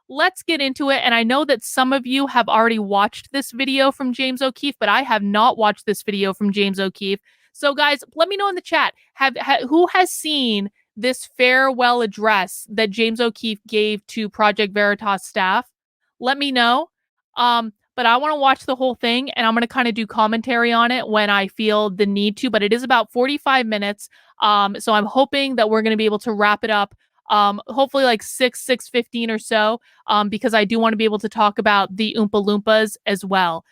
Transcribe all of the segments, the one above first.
let's get into it. And I know that some of you have already watched this video from James O'Keefe, but I have not watched this video from James O'Keefe. So guys, let me know in the chat, who has seen this farewell address that James O'Keefe gave to Project Veritas staff? Let me know. But I want to watch the whole thing, and I'm going to kind of do commentary on it when I feel the need to, but it is about 45 minutes. So I'm hoping that we're going to be able to wrap it up hopefully like 6:15 or so, because I do want to be able to talk about the Oompa Loompas as well.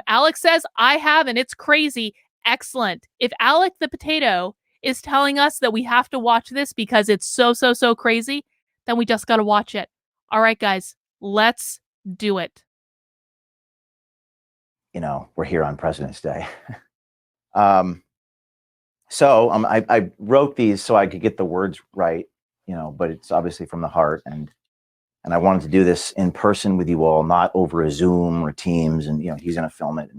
Alex says, I have, and it's crazy. Excellent. If Alec the Potato is telling us that we have to watch this because it's so crazy, then we just got to watch it. All right, guys, let's do it. You know, we're here on President's Day. I wrote these so I could get the words right, you know, but it's obviously from the heart, and I wanted to do this in person with you all, not over a Zoom or Teams, and you know, he's going to film it.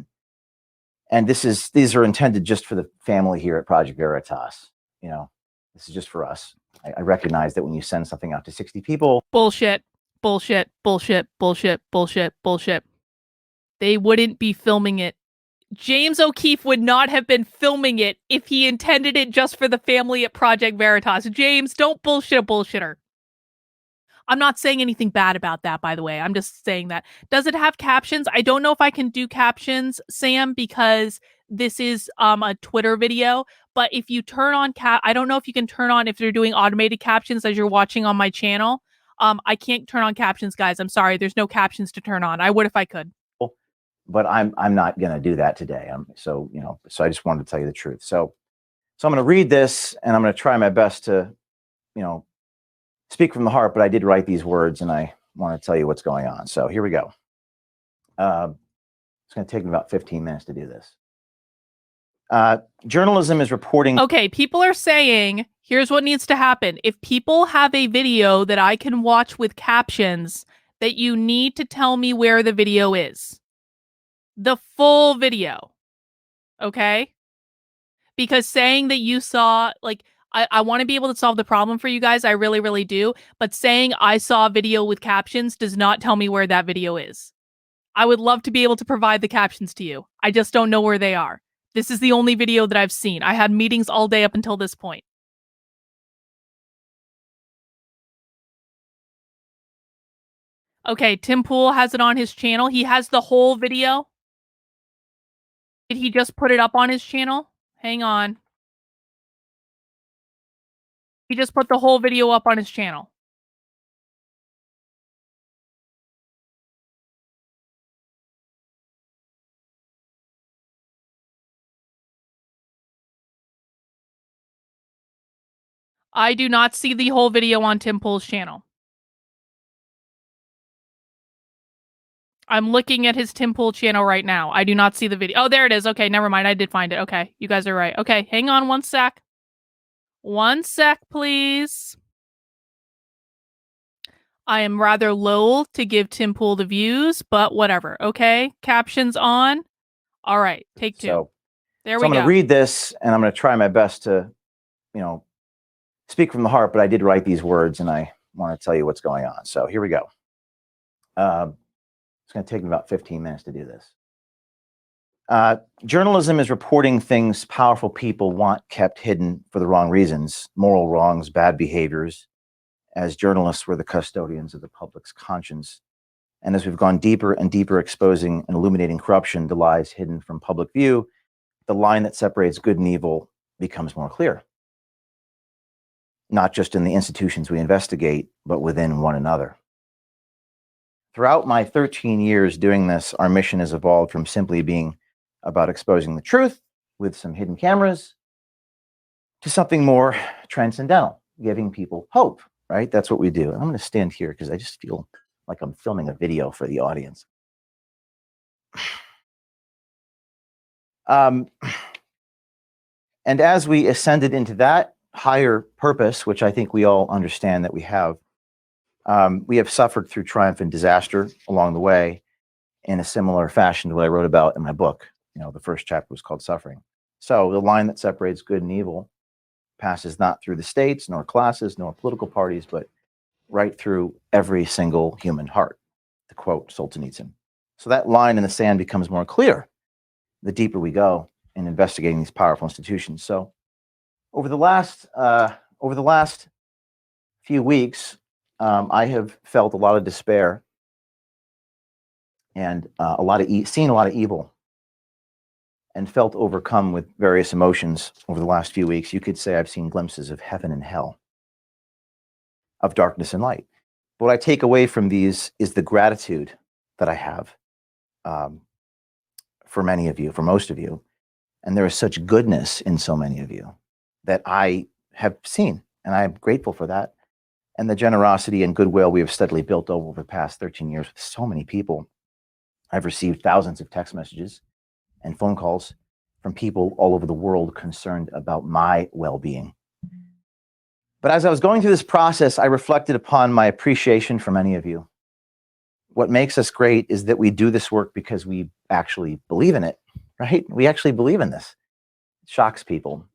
And these are intended just for the family here at Project Veritas. You know, this is just for us. I recognize that when you send something out to 60 people, bullshit. They wouldn't be filming it. James O'Keefe would not have been filming it if he intended it just for the family at Project Veritas. James, don't bullshit a bullshitter. I'm not saying anything bad about that, by the way. I'm just saying that. Does it have captions? I don't know if I can do captions, Sam, because this is a Twitter video. But if you turn on I don't know if you can turn on if they're doing automated captions as you're watching on my channel. I can't turn on captions, guys. I'm sorry. There's no captions to turn on. I would if I could. But I'm not going to do that today. So I just wanted to tell you the truth. So I'm going to read this, and I'm going to try my best to, you know, speak from the heart, but I did write these words, and I want to tell you what's going on. So here we go. It's going to take me about 15 minutes to do this. Journalism is reporting. Okay, people are saying, here's what needs to happen. If people have a video that I can watch with captions, that you need to tell me where the video is. The full video. Okay? Because saying that you saw, like, I want to be able to solve the problem for you guys. I really, really do. But saying I saw a video with captions does not tell me where that video is. I would love to be able to provide the captions to you. I just don't know where they are. This is the only video that I've seen. I had meetings all day up until this point. Okay, Tim Pool has it on his channel. He has the whole video. Did he just put it up on his channel? Hang on. He just put the whole video up on his channel. I do not see the whole video on Tim Pool's channel. I'm looking at his Tim Pool channel right now. I do not see the video. Oh, there it is. Okay, never mind. I did find it. Okay, you guys are right. Okay, hang on one sec. One sec, please. I am rather loath to give Tim Pool the views, but whatever. Okay, captions on. All right, take two. So there we go. I'm going to read this, and I'm going to try my best to, you know, speak from the heart, but I did write these words, and I want to tell you what's going on. So here we go. It's going to take me about 15 minutes to do this. Journalism is reporting things powerful people want kept hidden for the wrong reasons, moral wrongs, bad behaviors, as journalists were the custodians of the public's conscience. And as we've gone deeper and deeper exposing and illuminating corruption, the lies hidden from public view, the line that separates good and evil becomes more clear. Not just in the institutions we investigate, but within one another. Throughout my 13 years doing this, our mission has evolved from simply being about exposing the truth with some hidden cameras to something more transcendental, giving people hope, right? That's what we do. And I'm going to stand here because I just feel like I'm filming a video for the audience. And as we ascended into that higher purpose, which I think we all understand that we have suffered through triumph and disaster along the way in a similar fashion to what I wrote about in my book. You know, the first chapter was called Suffering. So the line that separates good and evil passes not through the states, nor classes, nor political parties, but right through every single human heart, to quote Solzhenitsyn. So that line in the sand becomes more clear the deeper we go in investigating these powerful institutions. So over the last few weeks, I have felt a lot of despair and seen a lot of evil, and felt overcome with various emotions over the last few weeks. You could say I've seen glimpses of heaven and hell, of darkness and light. But what I take away from these is the gratitude that I have for many of you, for most of you. And there is such goodness in so many of you that I have seen, and I am grateful for that. And the generosity and goodwill we have steadily built over the past 13 years with so many people. I've received thousands of text messages and phone calls from people all over the world concerned about my well-being. But as I was going through this process, I reflected upon my appreciation for many of you. What makes us great is that we do this work because we actually believe in it, right? We actually believe in this. It shocks people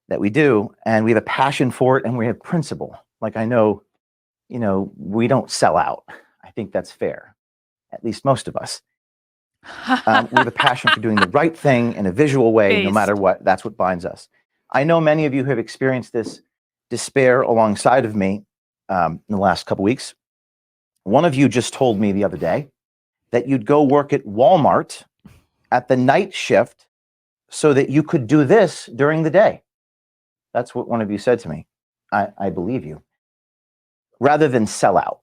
that we do, and we have a passion for it, and we have principle. Like, I know, we don't sell out. I think that's fair, at least most of us. We have a passion for doing the right thing in a visual way, no matter what. That's what binds us. I know many of you have experienced this despair alongside of me in the last couple weeks. One of you just told me the other day that you'd go work at Walmart at the night shift so that you could do this during the day. That's what one of you said to me. I believe you. Rather than sell out.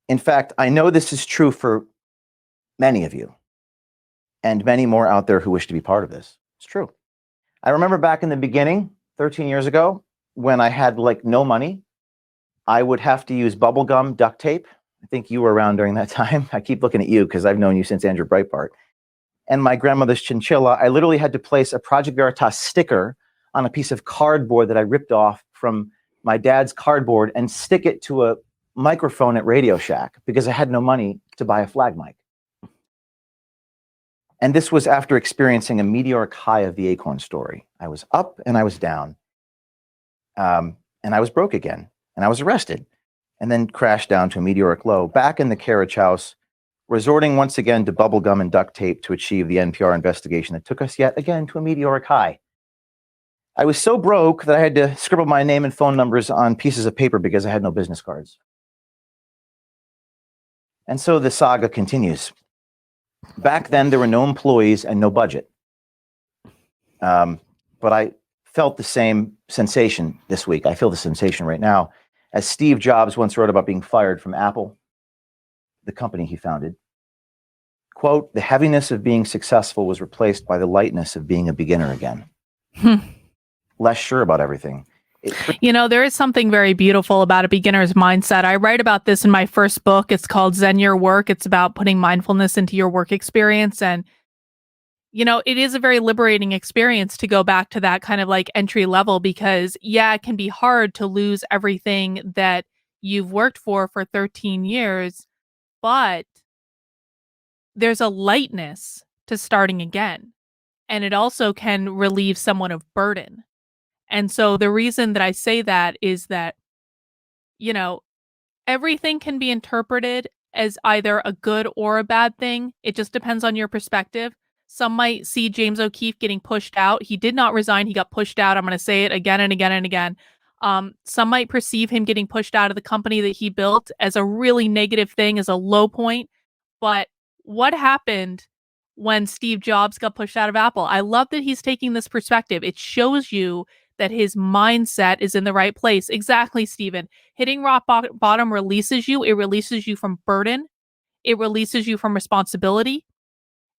In fact, I know this is true for many of you, and many more out there who wish to be part of this. It's true. I remember back in the beginning, 13 years ago, when I had no money, I would have to use bubble gum, duct tape. I think you were around during that time. I keep looking at you because I've known you since Andrew Breitbart. And my grandmother's chinchilla, I literally had to place a Project Veritas sticker on a piece of cardboard that I ripped off from my dad's cardboard and stick it to a microphone at Radio Shack because I had no money to buy a flag mic. And this was after experiencing a meteoric high of the acorn story. I was up and I was down. And I was broke again. And I was arrested. And then crashed down to a meteoric low. Back in the carriage house, resorting once again to bubble gum and duct tape to achieve the NPR investigation that took us yet again to a meteoric high. I was so broke that I had to scribble my name and phone numbers on pieces of paper because I had no business cards. And so the saga continues. Back then, there were no employees and no budget. But I felt the same sensation this week. I feel the sensation right now. As Steve Jobs once wrote about being fired from Apple, the company he founded, quote, "The heaviness of being successful was replaced by the lightness of being a beginner again." Less sure about everything. There is something very beautiful about a beginner's mindset. I write about this in my first book. It's called Zen Your Work. It's about putting mindfulness into your work experience. And, it is a very liberating experience to go back to that kind of entry level because, it can be hard to lose everything that you've worked for 13 years, but there's a lightness to starting again. And it also can relieve someone of burden. And so the reason that I say that is that, everything can be interpreted as either a good or a bad thing. It just depends on your perspective. Some might see James O'Keefe getting pushed out. He did not resign. He got pushed out. I'm going to say it again and again and again. Some might perceive him getting pushed out of the company that he built as a really negative thing, as a low point. But what happened when Steve Jobs got pushed out of Apple? I love that he's taking this perspective. It shows you that his mindset is in the right place. Exactly, Stephen. Hitting rock bottom releases you. It releases you from burden. It releases you from responsibility.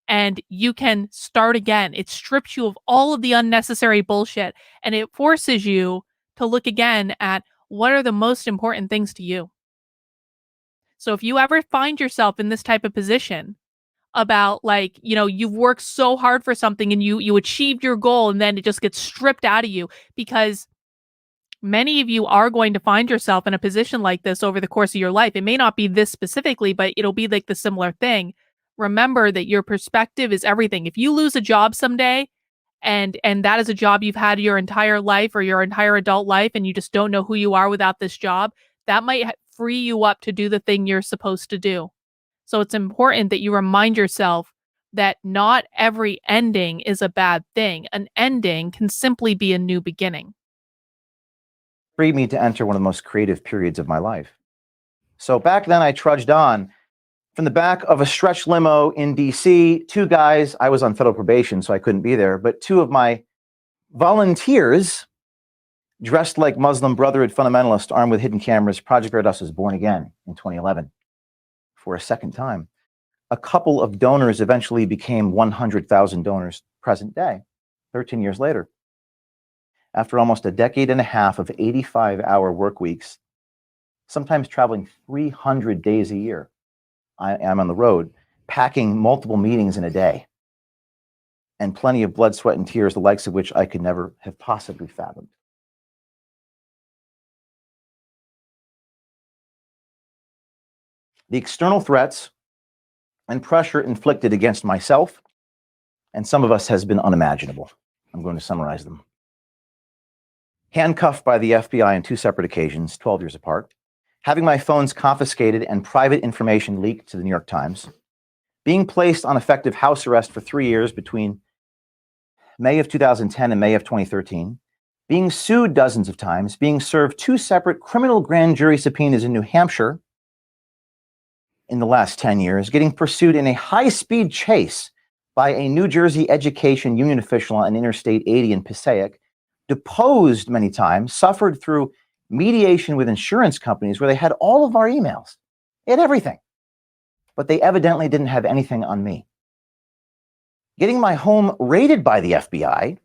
And you can start again. It strips you of all of the unnecessary bullshit. And it forces you to look again at what are the most important things to you. So if you ever find yourself in this type of position about you've worked so hard for something and you achieved your goal and then it just gets stripped out of you, because many of you are going to find yourself in a position like this over the course of your life. It may not be this specifically, but it'll be the similar thing. Remember that your perspective is everything. If you lose a job someday and that is a job you've had your entire life or your entire adult life, and you just don't know who you are without this job, that might free you up to do the thing you're supposed to do. So it's important that you remind yourself that not every ending is a bad thing. An ending can simply be a new beginning. Freed me to enter one of the most creative periods of my life. So back then I trudged on from the back of a stretch limo in DC, two guys, I was on federal probation, so I couldn't be there, but two of my volunteers dressed like Muslim Brotherhood fundamentalists armed with hidden cameras. Project Veritas was born again in 2011 for a second time. A couple of donors eventually became 100,000 donors present day, 13 years later. After almost a decade and a half of 85-hour work weeks, sometimes traveling 300 days a year, I am on the road, packing multiple meetings in a day, and plenty of blood, sweat, and tears, the likes of which I could never have possibly fathomed. The external threats and pressure inflicted against myself and some of us has been unimaginable. I'm going to summarize them. Handcuffed by the FBI on 2 separate occasions, 12 years apart, having my phones confiscated and private information leaked to the New York Times, being placed on effective house arrest for 3 years between May of 2010 and May of 2013, being sued dozens of times, being served 2 separate criminal grand jury subpoenas in New Hampshire in the last 10 years, getting pursued in a high-speed chase by a New Jersey education union official on Interstate 80 in Passaic, deposed many times, suffered through mediation with insurance companies where they had all of our emails. They had everything. But they evidently didn't have anything on me. Getting my home raided by the FBI,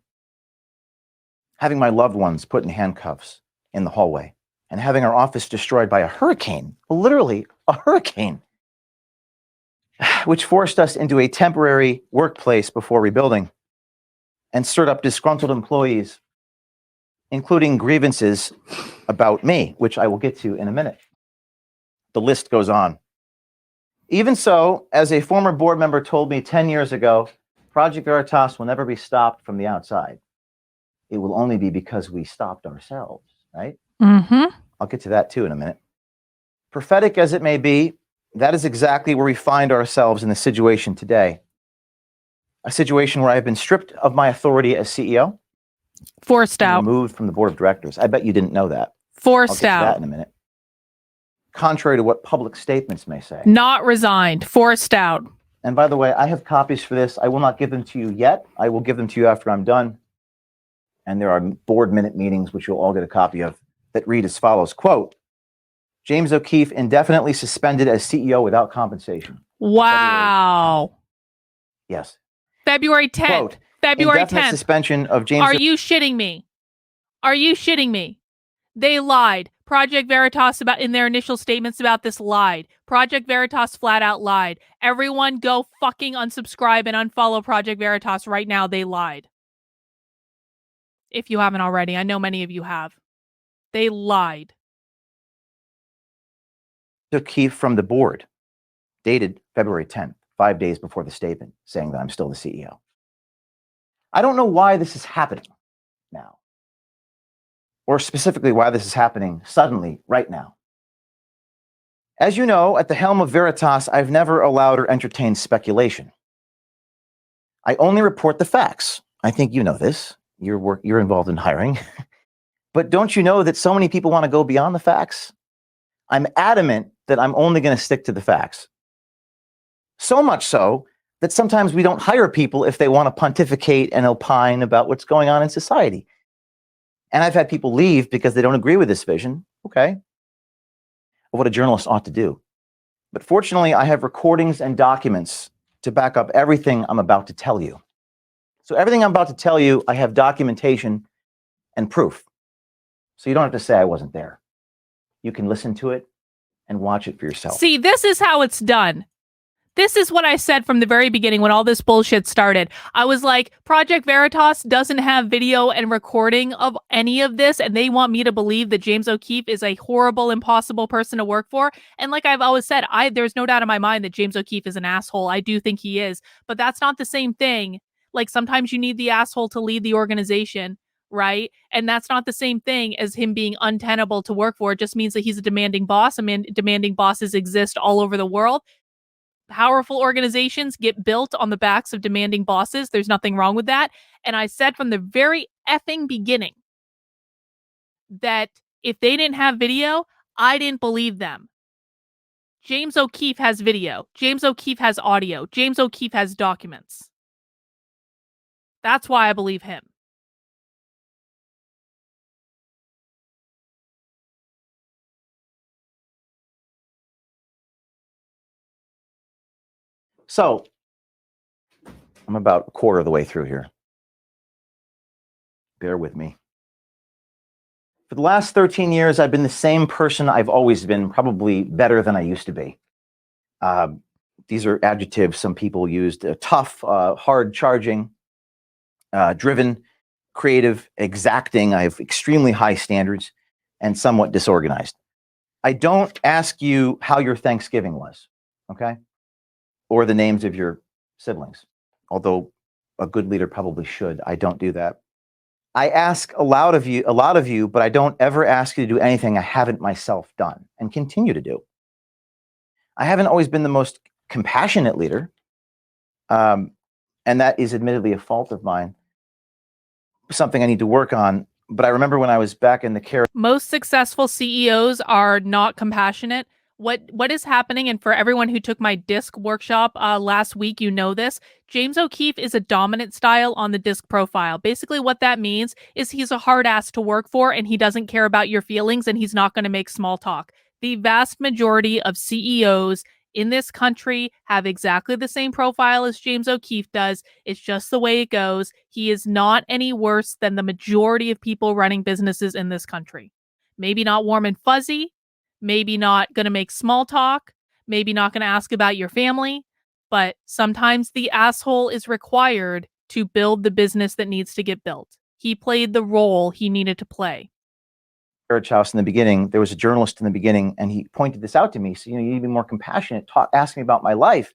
having my loved ones put in handcuffs in the hallway, and having our office destroyed by a hurricane, literally a hurricane, which forced us into a temporary workplace before rebuilding and stirred up disgruntled employees, including grievances about me, which I will get to in a minute. The list goes on. Even so, as a former board member told me 10 years ago, Project Veritas will never be stopped from the outside. It will only be because we stopped ourselves, right? Mm-hmm. I'll get to that too in a minute. Prophetic as it may be, that is exactly where we find ourselves in the situation today. A situation where I have been stripped of my authority as CEO. Forced out. Removed from the board of directors. I bet you didn't know that. Forced I'll get to out. that in a minute. Contrary to what public statements may say. Not resigned. Forced out. And by the way, I have copies for this. I will not give them to you yet. I will give them to you after I'm done. And there are board minute meetings, which you'll all get a copy of, that read as follows. Quote, James O'Keefe indefinitely suspended as CEO without compensation. Wow. Yes. February 10th. Quote, February indefinite 10th. suspension of James. Are you shitting me? Are you shitting me? They lied. Project Veritas in their initial statements about this lied. Project Veritas flat out lied. Everyone go fucking unsubscribe and unfollow Project Veritas right now. They lied. If you haven't already, I know many of you have. They lied. O'Keefe from the board, dated February 10th, 5 days before the statement, saying that I'm still the CEO. I don't know why this is happening now, or specifically why this is happening suddenly right now. As you know, at the helm of Veritas, I've never allowed or entertained speculation. I only report the facts. I think you know this. You're involved in hiring. But don't you know that so many people want to go beyond the facts? I'm adamant that I'm only going to stick to the facts. So much so that sometimes we don't hire people if they want to pontificate and opine about what's going on in society. And I've had people leave because they don't agree with this vision, okay, of what a journalist ought to do. But fortunately, I have recordings and documents to back up everything I'm about to tell you. So everything I'm about to tell you, I have documentation and proof. So you don't have to say I wasn't there. You can listen to it and watch it for yourself. See, this is how it's done. This is what I said from the very beginning when all this bullshit started. I was like, Project Veritas doesn't have video and recording of any of this, and they want me to believe that James O'Keefe is a horrible, impossible person to work for. And like I've always said, there's no doubt in my mind that James O'Keefe is an asshole. I do think he is. But that's not the same thing Like sometimes you need the asshole to lead the organization, right? And that's not the same thing as him being untenable to work for. It just means that he's a demanding boss. I mean, demanding bosses exist all over the world. Powerful organizations get built on the backs of demanding bosses. There's nothing wrong with that. And I said from the very effing beginning that if they didn't have video, I didn't believe them. James O'Keefe has video. James O'Keefe has audio. James O'Keefe has documents. That's why I believe him. So I'm about a quarter of the way through here. Bear with me. For the last 13 years, I've been the same person I've always been, probably better than I used to be. These are adjectives some people used: tough, hard charging, driven, creative, exacting. I have extremely high standards and somewhat disorganized. I don't ask you how your Thanksgiving was, okay? Or the names of your siblings, although a good leader probably should. I don't do that. I ask a lot of you, but I don't ever ask you to do anything I haven't myself done and continue to do. I haven't always been the most compassionate leader, and that is admittedly a fault of mine, something I need to work on. But I remember when I was back in the care. Most successful CEOs are not compassionate. What is happening, and for everyone who took my DISC workshop last week, you know this, James O'Keefe is a dominant style on the DISC profile. Basically what that means is he's a hard ass to work for, and he doesn't care about your feelings, and he's not going to make small talk. The vast majority of CEOs in this country have exactly the same profile as James O'Keefe does. It's just the way it goes. He is not any worse than the majority of people running businesses in this country. Maybe not warm and fuzzy, maybe not going to make small talk, maybe not going to ask about your family, but sometimes the asshole is required to build the business that needs to get built. He played the role he needed to play. Carriage House in the beginning, there was a journalist in the beginning, and he pointed this out to me. So, you need to be more compassionate, ask me about my life.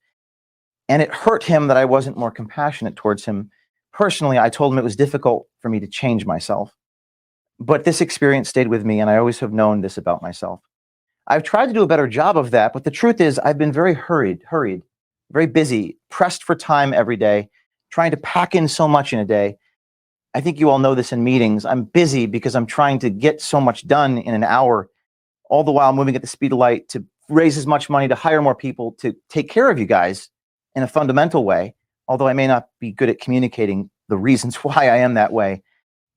And it hurt him that I wasn't more compassionate towards him. Personally, I told him it was difficult for me to change myself. But this experience stayed with me, and I always have known this about myself. I've tried to do a better job of that, but the truth is I've been very hurried, very busy, pressed for time every day, trying to pack in so much in a day. I think you all know this in meetings. I'm busy because I'm trying to get so much done in an hour, all the while moving at the speed of light to raise as much money, to hire more people, to take care of you guys in a fundamental way, although I may not be good at communicating the reasons why I am that way.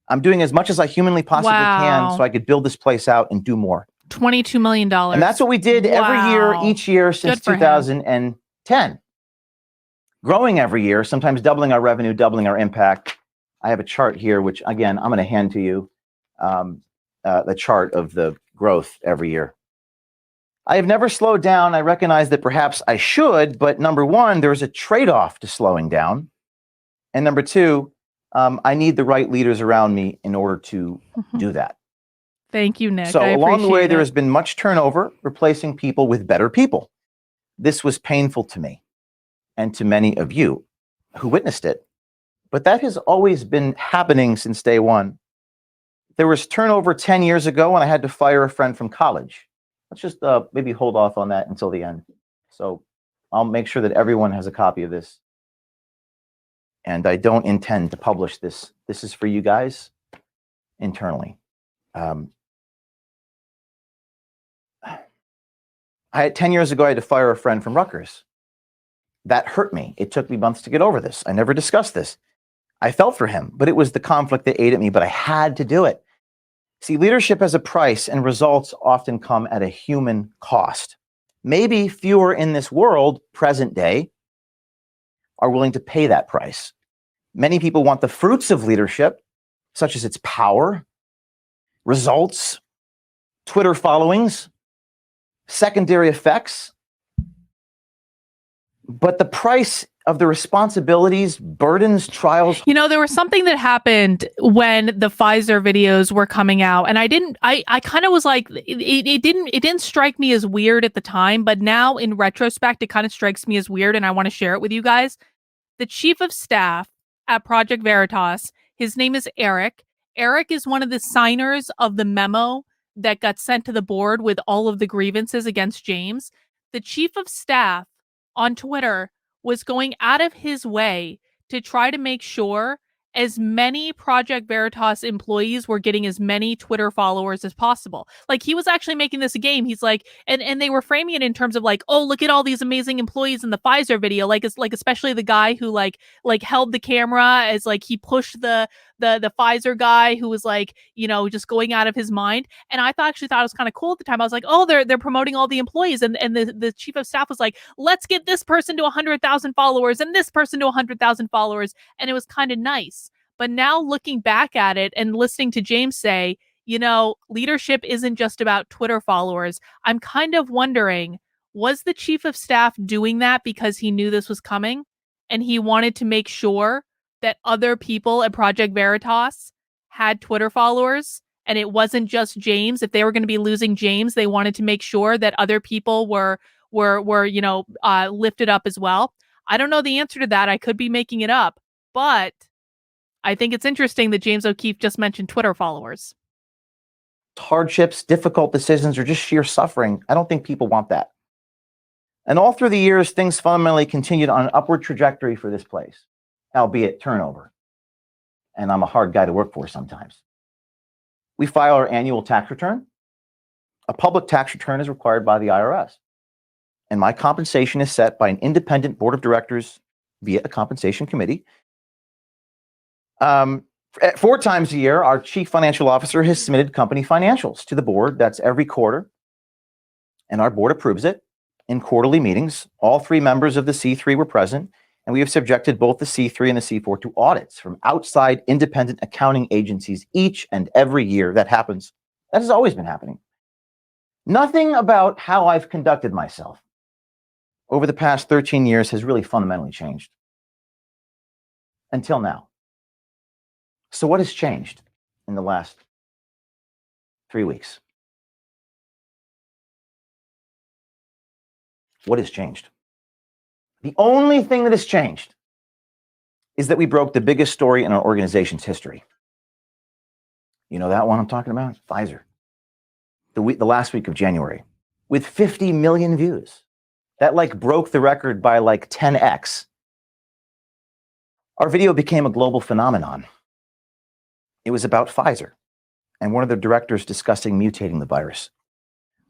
I'm doing as much as I humanly possibly can so I could build this place out and do more. $22 million. And that's what we did every year, each year since 2010. Growing every year, sometimes doubling our revenue, doubling our impact. I have a chart here, which again, I'm going to hand to you, the chart of the growth every year. I have never slowed down. I recognize that perhaps I should, but number one, there's a trade-off to slowing down. And number two, I need the right leaders around me in order to do that. Thank you, Nick. So along the way, there has been much turnover, replacing people with better people. This was painful to me and to many of you who witnessed it. But that has always been happening since day one. There was turnover 10 years ago when I had to fire a friend from college. Let's just maybe hold off on that until the end. So I'll make sure that everyone has a copy of this. And I don't intend to publish this. This is for you guys internally. I had 10 years ago, I had to fire a friend from Rutgers. That hurt me. It took me months to get over this. I never discussed this. I felt for him, but it was the conflict that ate at me, but I had to do it. See, leadership has a price, and results often come at a human cost. Maybe fewer in this world, present day, are willing to pay that price. Many people want the fruits of leadership, such as its power, results, Twitter followings, secondary effects. But the price of the responsibilities, burdens, trials. You know, there was something that happened when the Pfizer videos were coming out, and I kind of was like, it didn't strike me as weird at the time, but now in retrospect, it kind of strikes me as weird, and I want to share it with you guys. The chief of staff at Project Veritas. His name is Eric. Eric is one of the signers of the memo that got sent to the board with all of the grievances against James. The chief of staff on Twitter was going out of his way to try to make sure as many Project Veritas employees were getting as many Twitter followers as possible. Like, he was actually making this a game. He's like, and they were framing it in terms of like, oh, look at all these amazing employees in the Pfizer video. Like, it's like, especially the guy who like held the camera as like he pushed the Pfizer guy who was like, you know, just going out of his mind. And I actually thought it was kind of cool at the time. I was like, oh, they're promoting all the employees. And the chief of staff was like, let's get this person to 100,000 followers and this person to 100,000 followers. And it was kind of nice. But now looking back at it and listening to James say, you know, leadership isn't just about Twitter followers. I'm kind of wondering, was the chief of staff doing that because he knew this was coming and he wanted to make sure that other people at Project Veritas had Twitter followers and it wasn't just James? If they were going to be losing James, they wanted to make sure that other people were lifted up as well. I don't know the answer to that. I could be making it up, but I think it's interesting that James O'Keefe just mentioned Twitter followers. Hardships, difficult decisions, or just sheer suffering. I don't think people want that. And all through the years, things fundamentally continued on an upward trajectory for this place, albeit turnover. And I'm a hard guy to work for sometimes. We file our annual tax return. A public tax return is required by the IRS. And my compensation is set by an independent board of directors via a compensation committee. 4 times a year, our chief financial officer has submitted company financials to the board. That's every quarter. And our board approves it in quarterly meetings. All 3 members of the C3 were present, and we have subjected both the C3 and the C4 to audits from outside independent accounting agencies each and every year. That happens. That has always been happening. Nothing about how I've conducted myself over the past 13 years has really fundamentally changed. Until now. So what has changed in the last 3 weeks? What has changed? The only thing that has changed is that we broke the biggest story in our organization's history. You know that one I'm talking about? Pfizer. The last week of January, with 50 million views. That like broke the record by like 10x. Our video became a global phenomenon. It was about Pfizer and one of the directors discussing mutating the virus.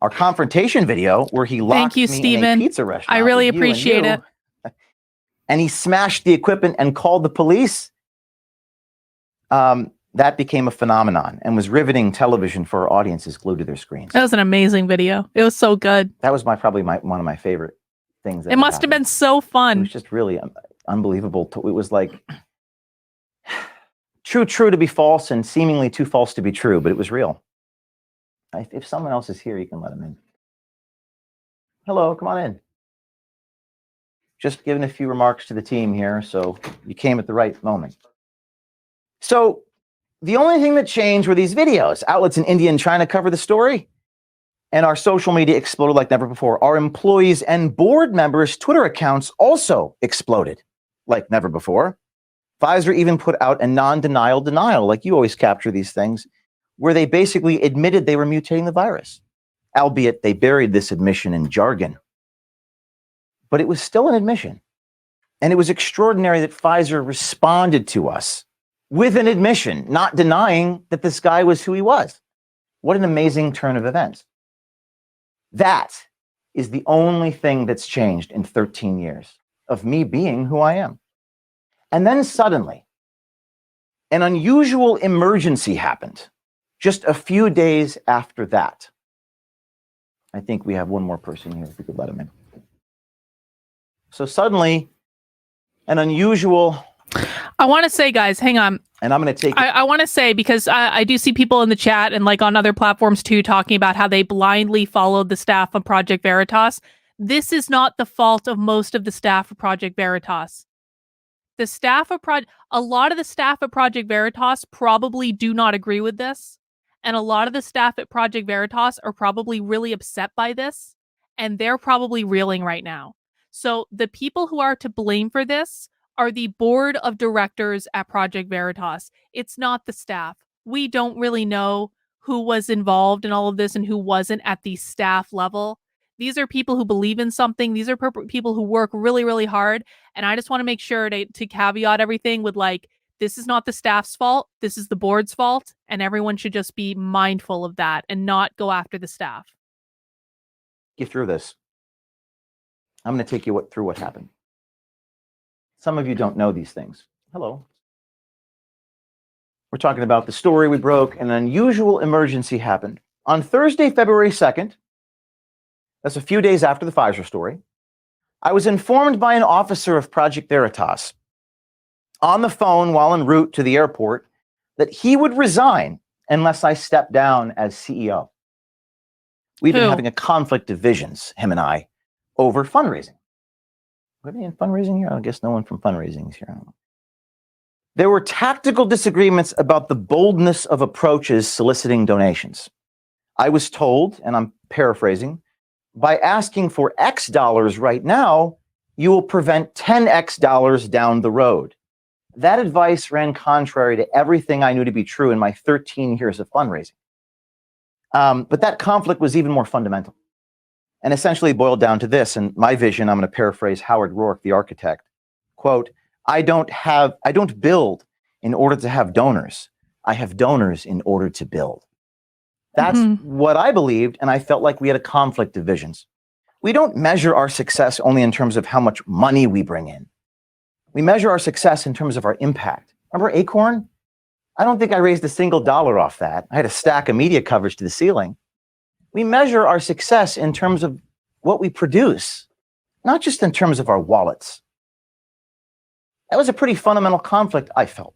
Our confrontation video, where he locked me in a pizza restaurant. I really appreciate it. And he smashed the equipment and called the police. That became a phenomenon and was riveting television for our audiences glued to their screens. That was an amazing video. It was so good. That was probably one of my favorite things. It must have been so fun. It was just really unbelievable. It was like true to be false and seemingly too false to be true, but it was real. If someone else is here, you can let them in. Hello, come on in. Just giving a few remarks to the team here, so you came at the right moment. So the only thing that changed were these videos. Outlets in India and China cover the story, and our social media exploded like never before. Our employees and board members' Twitter accounts also exploded like never before. Pfizer even put out a non-denial denial, like you always capture these things, where they basically admitted they were mutating the virus, albeit they buried this admission in jargon. But it was still an admission. And it was extraordinary that Pfizer responded to us with an admission, not denying that this guy was who he was. What an amazing turn of events. That is the only thing that's changed in 13 years of me being who I am. And then suddenly, an unusual emergency happened just a few days after that. I think we have one more person here, if we could let him in. So suddenly, an unusual... I want to say, guys, hang on. And I'm going to take... I want to say, because I do see people in the chat and like on other platforms too, talking about how they blindly followed the staff of Project Veritas. This is not the fault of most of the staff of Project Veritas. The staff of a lot of the staff at Project Veritas probably do not agree with this. And a lot of the staff at Project Veritas are probably really upset by this. And they're probably reeling right now. So the people who are to blame for this are the board of directors at Project Veritas. It's not the staff. We don't really know who was involved in all of this and who wasn't at the staff level. These are people who believe in something. These are people who work really, really hard. And I just want to make sure to caveat everything with like, this is not the staff's fault. This is the board's fault. And everyone should just be mindful of that and not go after the staff. Get through this. I'm going to take you through what happened. Some of you don't know these things. Hello. We're talking about the story we broke. An unusual emergency happened. On Thursday, February 2nd, that's a few days after the Pfizer story, I was informed by an officer of Project Veritas on the phone while en route to the airport that he would resign unless I stepped down as CEO. We've been having a conflict of visions, him and I, over fundraising. Are they in fundraising here? I guess no one from fundraising is here. There were tactical disagreements about the boldness of approaches soliciting donations. I was told, and I'm paraphrasing, by asking for X dollars right now, you will prevent 10X dollars down the road. That advice ran contrary to everything I knew to be true in my 13 years of fundraising. But that conflict was even more fundamental and essentially boiled down to this. And my vision, I'm going to paraphrase Howard Rourke, the architect, quote, I don't build in order to have donors. I have donors in order to build. That's what I believed. And I felt like we had a conflict of visions. We don't measure our success only in terms of how much money we bring in. We measure our success in terms of our impact. Remember Acorn? I don't think I raised a single dollar off that. I had a stack of media coverage to the ceiling. We measure our success in terms of what we produce, not just in terms of our wallets. That was a pretty fundamental conflict, I felt.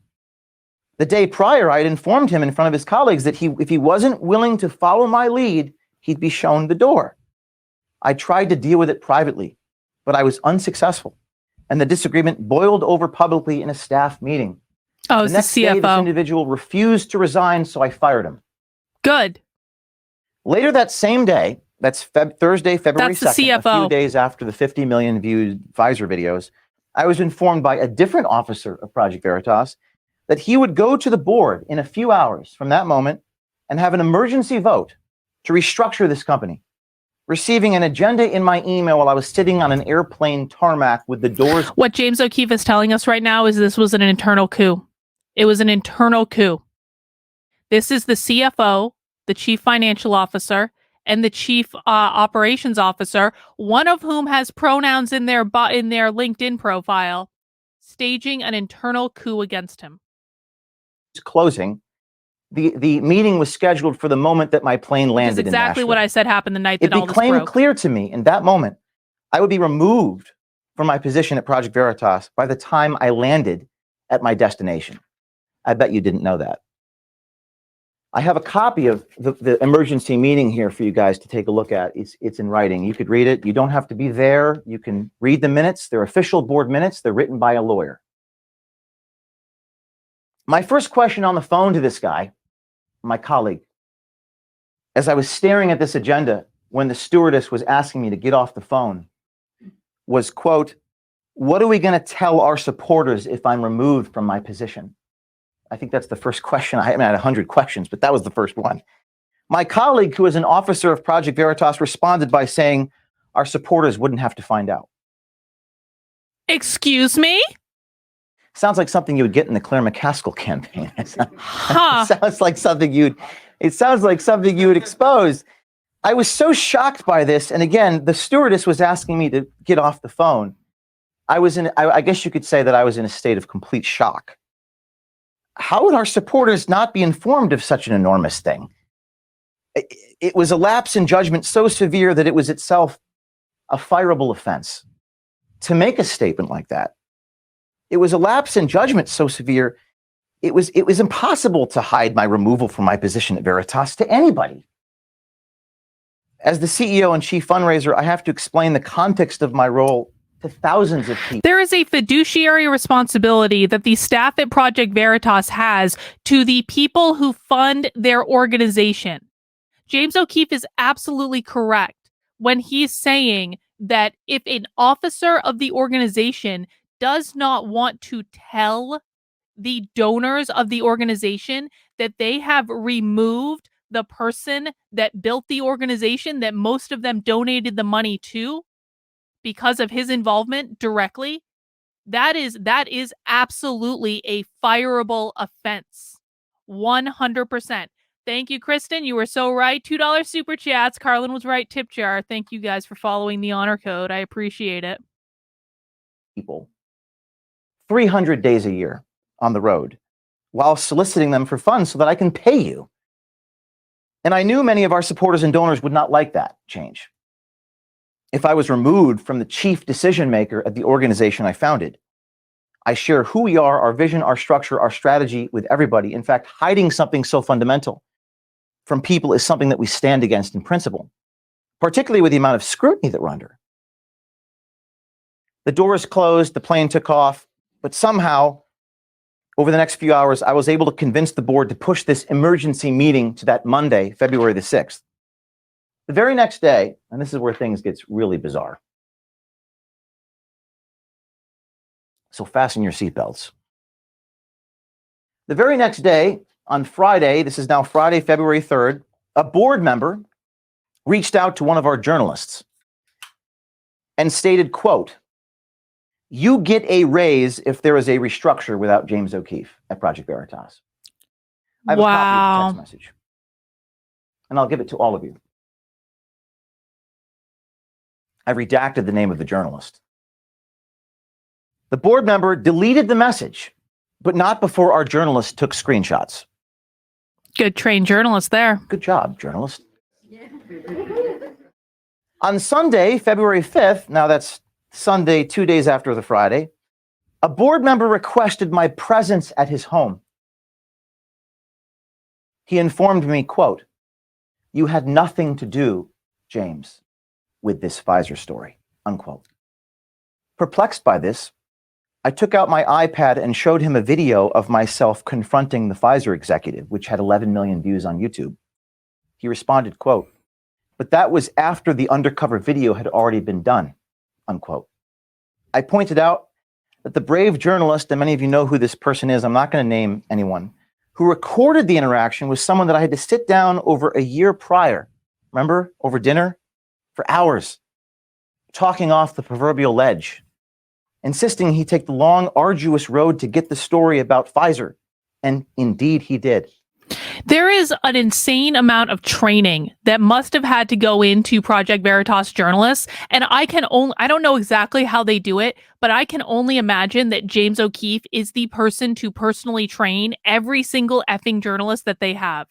The day prior, I had informed him in front of his colleagues that if he wasn't willing to follow my lead, he'd be shown the door. I tried to deal with it privately, but I was unsuccessful. And the disagreement boiled over publicly in a staff meeting. Oh, the next day, this individual refused to resign, so I fired him. Good. Later that same day, that's Thursday, February 2nd, a few days after the 50 million viewed Pfizer videos, I was informed by a different officer of Project Veritas that he would go to the board in a few hours from that moment and have an emergency vote to restructure this company. Receiving an agenda in my email while I was sitting on an airplane tarmac with the doors. What James O'Keefe is telling us right now is this was an internal coup. It was an internal coup. This is the CFO, the chief financial officer, and the chief operations officer, one of whom has pronouns in their LinkedIn profile, staging an internal coup against him. Closing. The meeting was scheduled for the moment that my plane landed in Nashville. Exactly what I said happened the night that all this broke. It became clear to me in that moment I would be removed from my position at Project Veritas by the time I landed at my destination. I bet you didn't know that. I have a copy of the emergency meeting here for you guys to take a look at. It's in writing. You could read it. You don't have to be there. You can read the minutes. They're official board minutes. They're written by a lawyer. My first question on the phone to this guy, my colleague, as I was staring at this agenda when the stewardess was asking me to get off the phone, was, quote, what are we going to tell our supporters if I'm removed from my position? I think that's the first question. I had 100 questions, but that was the first one. My colleague, who is an officer of Project Veritas, responded by saying, our supporters wouldn't have to find out. Excuse me? Sounds like something you would get in the Claire McCaskill campaign. It sounds like something you'd expose. I was so shocked by this. And again, the stewardess was asking me to get off the phone. I guess you could say that I was in a state of complete shock. How would our supporters not be informed of such an enormous thing? It was a lapse in judgment so severe that it was itself a fireable offense to make a statement like that. It was a lapse in judgment so severe, it was impossible to hide my removal from my position at Veritas to anybody. As the CEO and chief fundraiser, I have to explain the context of my role to thousands of people. There is a fiduciary responsibility that the staff at Project Veritas has to the people who fund their organization. James O'Keefe is absolutely correct when he's saying that if an officer of the organization does not want to tell the donors of the organization that they have removed the person that built the organization that most of them donated the money to because of his involvement directly, that is absolutely a fireable offense. 100%. Thank you, Kristen. You were so right. $2 super chats. Carlin was right. Tip jar. Thank you guys for following the honor code. I appreciate it. People 300 days a year on the road while soliciting them for funds so that I can pay you. And I knew many of our supporters and donors would not like that change. If I was removed from the chief decision maker at the organization I founded, I share who we are, our vision, our structure, our strategy with everybody. In fact, hiding something so fundamental from people is something that we stand against in principle, particularly with the amount of scrutiny that we're under. The doors closed, the plane took off, but somehow, over the next few hours, I was able to convince the board to push this emergency meeting to that Monday, February the 6th. The very next day, and this is where things gets really bizarre. So fasten your seatbelts. The very next day, on Friday, this is now Friday, February 3rd, a board member reached out to one of our journalists and stated, quote, "You get a raise if there is a restructure without James O'Keefe at Project Veritas." I have a copy of the text message, and I'll give it to all of you. I've redacted the name of the journalist. The board member deleted the message, but not before our journalist took screenshots. Good trained journalist there. Good job, journalist. Yeah. On Sunday, February 5th, now that's Sunday, 2 days after the Friday, a board member requested my presence at his home. He informed me, quote, "You had nothing to do, James, with this Pfizer story," unquote. Perplexed by this, I took out my iPad and showed him a video of myself confronting the Pfizer executive, which had 11 million views on YouTube. He responded, quote, "But that was after the undercover video had already been done," unquote. I pointed out that the brave journalist, and many of you know who this person is, I'm not going to name anyone, who recorded the interaction was someone that I had to sit down over a year prior, remember, over dinner, for hours, talking off the proverbial ledge, insisting he take the long, arduous road to get the story about Pfizer. And indeed he did. There is an insane amount of training that must have had to go into Project Veritas journalists. And I don't know exactly how they do it, but I can only imagine that James O'Keefe is the person to personally train every single effing journalist that they have.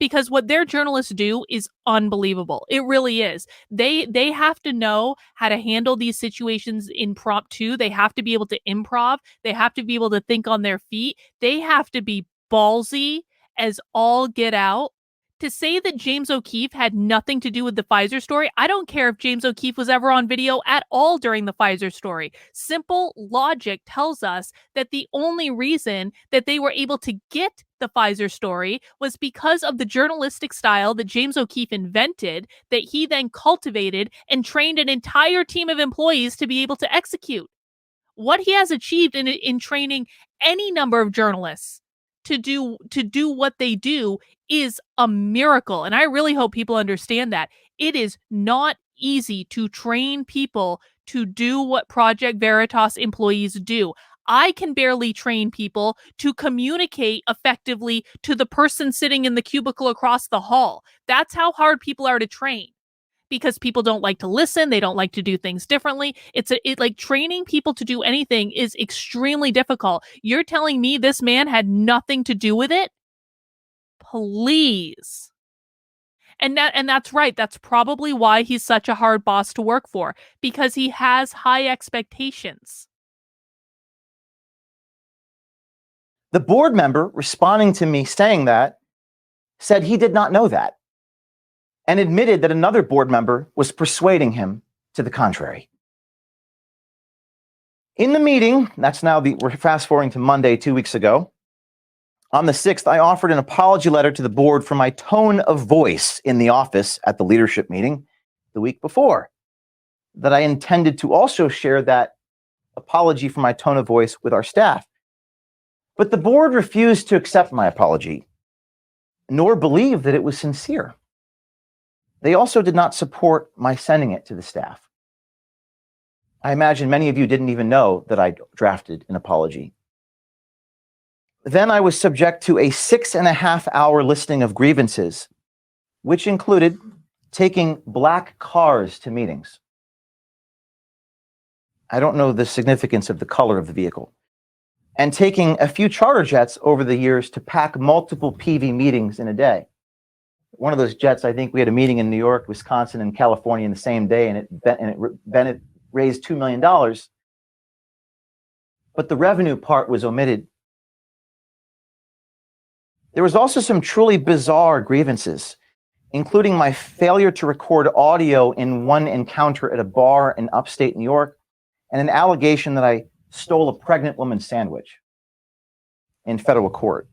Because what their journalists do is unbelievable. It really is. They have to know how to handle these situations impromptu. They have to be able to improv. They have to be able to think on their feet. They have to be ballsy as all get out. To say that James O'Keefe had nothing to do with the Pfizer story, I don't care if James O'Keefe was ever on video at all during the Pfizer story. Simple logic tells us that the only reason that they were able to get the Pfizer story was because of the journalistic style that James O'Keefe invented, that he then cultivated and trained an entire team of employees to be able to execute. What he has achieved in training any number of journalists to do what they do is a miracle. And I really hope people understand that. It is not easy to train people to do what Project Veritas employees do. I can barely train people to communicate effectively to the person sitting in the cubicle across the hall. That's how hard people are to train. Because people don't like to listen, they don't like to do things differently. It's like training people to do anything is extremely difficult. You're telling me this man had nothing to do with it? Please. And that's right. That's probably why he's such a hard boss to work for, because he has high expectations. The board member responding to me saying that said he did not know that, and admitted that another board member was persuading him to the contrary. In the meeting, we're fast forwarding to Monday, 2 weeks ago. On the 6th, I offered an apology letter to the board for my tone of voice in the office at the leadership meeting the week before, that I intended to also share that apology for my tone of voice with our staff. But the board refused to accept my apology, nor believe that it was sincere. They also did not support my sending it to the staff. I imagine many of you didn't even know that I drafted an apology. Then I was subject to a 6.5-hour listing of grievances, which included taking black cars to meetings. I don't know the significance of the color of the vehicle. And taking a few charter jets over the years to pack multiple PV meetings in a day. One of those jets, I think we had a meeting in New York, Wisconsin, and California in the same day, and it raised $2 million. But the revenue part was omitted. There was also some truly bizarre grievances, including my failure to record audio in one encounter at a bar in upstate New York, and an allegation that I stole a pregnant woman's sandwich in federal court.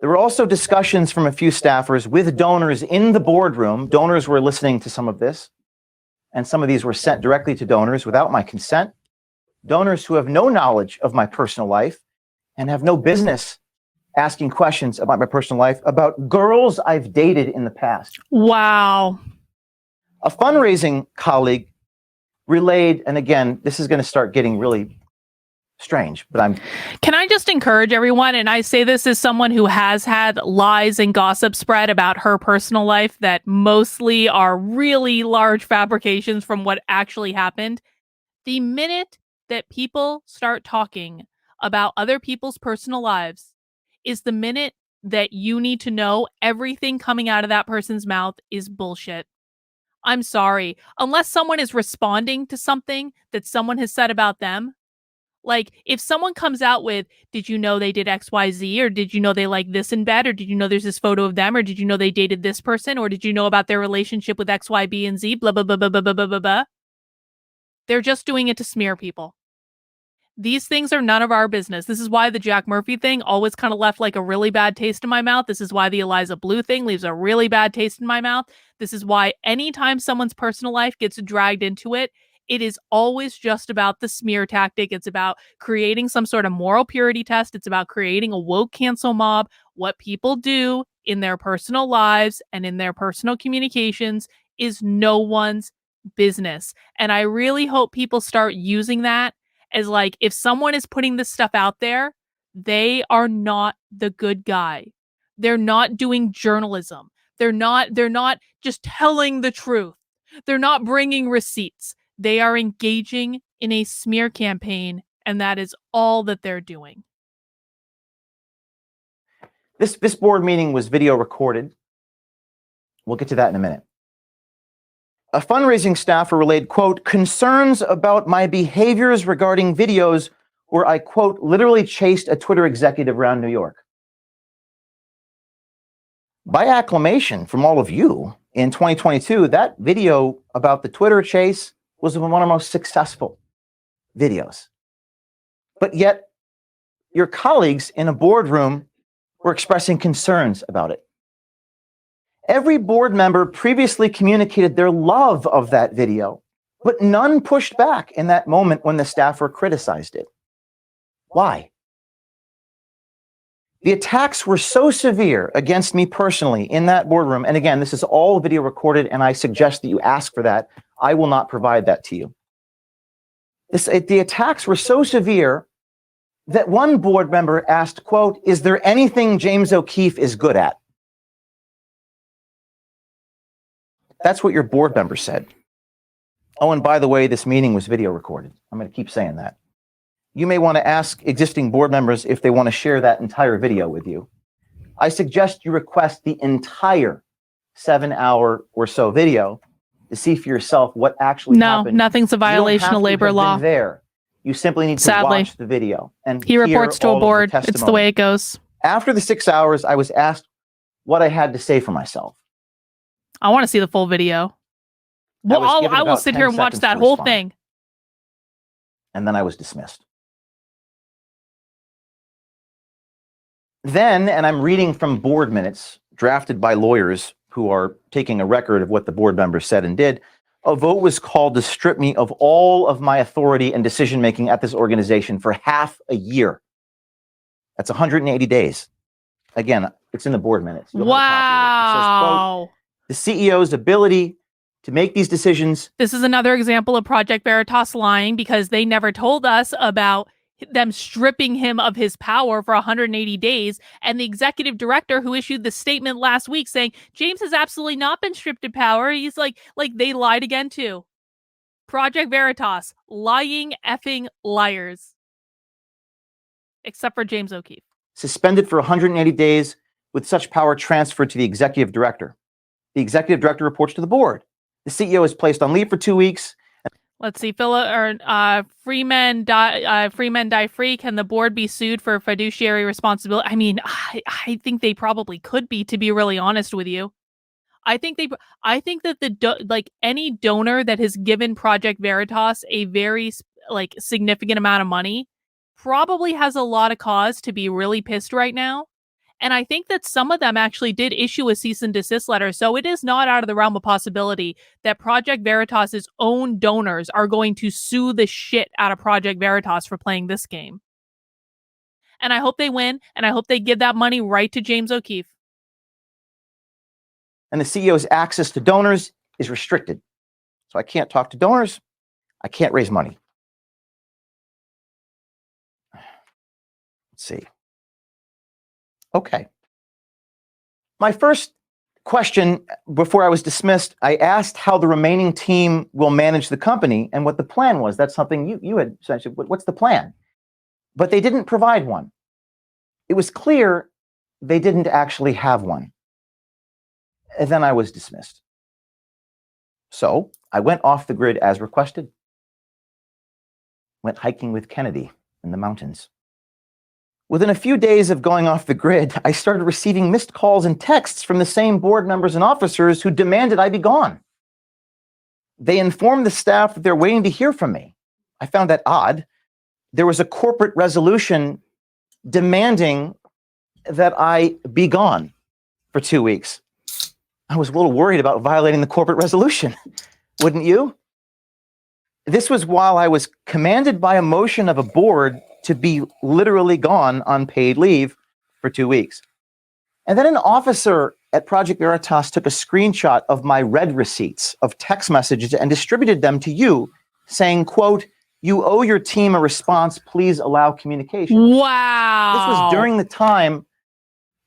There were also discussions from a few staffers with donors in the boardroom. Donors were listening to some of this, and some of these were sent directly to donors without my consent. Donors who have no knowledge of my personal life and have no business asking questions about my personal life, about girls I've dated in the past. Wow. A fundraising colleague relayed, and again, this is going to start getting really strange, but Can I just encourage everyone, and I say this as someone who has had lies and gossip spread about her personal life that mostly are really large fabrications from what actually happened. The minute that people start talking about other people's personal lives is the minute that you need to know everything coming out of that person's mouth is bullshit. I'm sorry. Unless someone is responding to something that someone has said about them, like if someone comes out with, did you know they did XYZ, or did you know they like this in bed, or did you know there's this photo of them, or did you know they dated this person, or did you know about their relationship with X, Y, B, and Z, blah, blah, blah, blah, blah, blah, blah, blah, blah. They're just doing it to smear people. These things are none of our business. This is why the Jack Murphy thing always kind of left like a really bad taste in my mouth. This is why the Eliza Blue thing leaves a really bad taste in my mouth. This is why anytime someone's personal life gets dragged into it, it is always just about the smear tactic. It's about creating some sort of moral purity test. It's about creating a woke cancel mob. What people do in their personal lives and in their personal communications is no one's business. And I really hope people start using that as like, if someone is putting this stuff out there, they are not the good guy. They're not doing journalism. They're not just telling the truth. They're not bringing receipts. They are engaging in a smear campaign, and that is all that they're doing. This board meeting was video recorded. We'll get to that in a minute. A fundraising staffer relayed, quote, concerns about my behaviors regarding videos where I, quote, literally chased a Twitter executive around New York. By acclamation from all of you, in 2022, that video about the Twitter chase was one of the most successful videos. But yet, your colleagues in a boardroom were expressing concerns about it. Every board member previously communicated their love of that video, but none pushed back in that moment when the staffer criticized it. Why? The attacks were so severe against me personally in that boardroom, and again, this is all video recorded, and I suggest that you ask for that. I will not provide that to you. The attacks were so severe that one board member asked, quote, is there anything James O'Keefe is good at? That's what your board member said. Oh, and by the way, this meeting was video recorded. I'm going to keep saying that. You may want to ask existing board members if they want to share that entire video with you. I suggest you request the entire 7-hour or so video to see for yourself what actually happened. No, nothing's a violation of labor law. There. You simply need to Sadly watch the video. And he reports to a board. It's the way it goes. After the 6 hours, I was asked what I had to say for myself. I want to see the full video. Well, I will sit here and watch that whole thing. And then I was dismissed. Then, and I'm reading from board minutes drafted by lawyers who are taking a record of what the board members said and did, a vote was called to strip me of all of my authority and decision-making at this organization for half a year. That's 180 days. Again, it's in the board minutes. You'll have a copy of it. It says, quote, the CEO's ability to make these decisions. This is another example of Project Veritas lying because they never told us about them stripping him of his power for 180 days. And the executive director who issued the statement last week saying James has absolutely not been stripped of power. He's like they lied again too. Project Veritas, lying effing liars. Except for James O'Keefe. Suspended for 180 days with such power transferred to the executive director. The executive director reports to the board. The CEO is placed on leave for 2 weeks. Let's see, free men die free. Can the board be sued for fiduciary responsibility? I mean, I think they probably could be, to be really honest with you. I think that any donor that has given Project Veritas a very significant amount of money probably has a lot of cause to be really pissed right now. And I think that some of them actually did issue a cease and desist letter. So it is not out of the realm of possibility that Project Veritas's own donors are going to sue the shit out of Project Veritas for playing this game. And I hope they win, and I hope they give that money right to James O'Keefe. And the CEO's access to donors is restricted. So I can't talk to donors. I can't raise money. Let's see. Okay. My first question before I was dismissed, I asked how the remaining team will manage the company and what the plan was. That's something you had said. What's the plan? But they didn't provide one. It was clear they didn't actually have one. And then I was dismissed. So I went off the grid as requested. Went hiking with Kennedy in the mountains. Within a few days of going off the grid, I started receiving missed calls and texts from the same board members and officers who demanded I be gone. They informed the staff that they're waiting to hear from me. I found that odd. There was a corporate resolution demanding that I be gone for 2 weeks. I was a little worried about violating the corporate resolution. Wouldn't you? This was while I was commanded by a motion of a board to be literally gone on paid leave for 2 weeks. And then an officer at Project Veritas took a screenshot of my read receipts of text messages and distributed them to you, saying, quote, you owe your team a response, please allow communication. Wow. This was during the time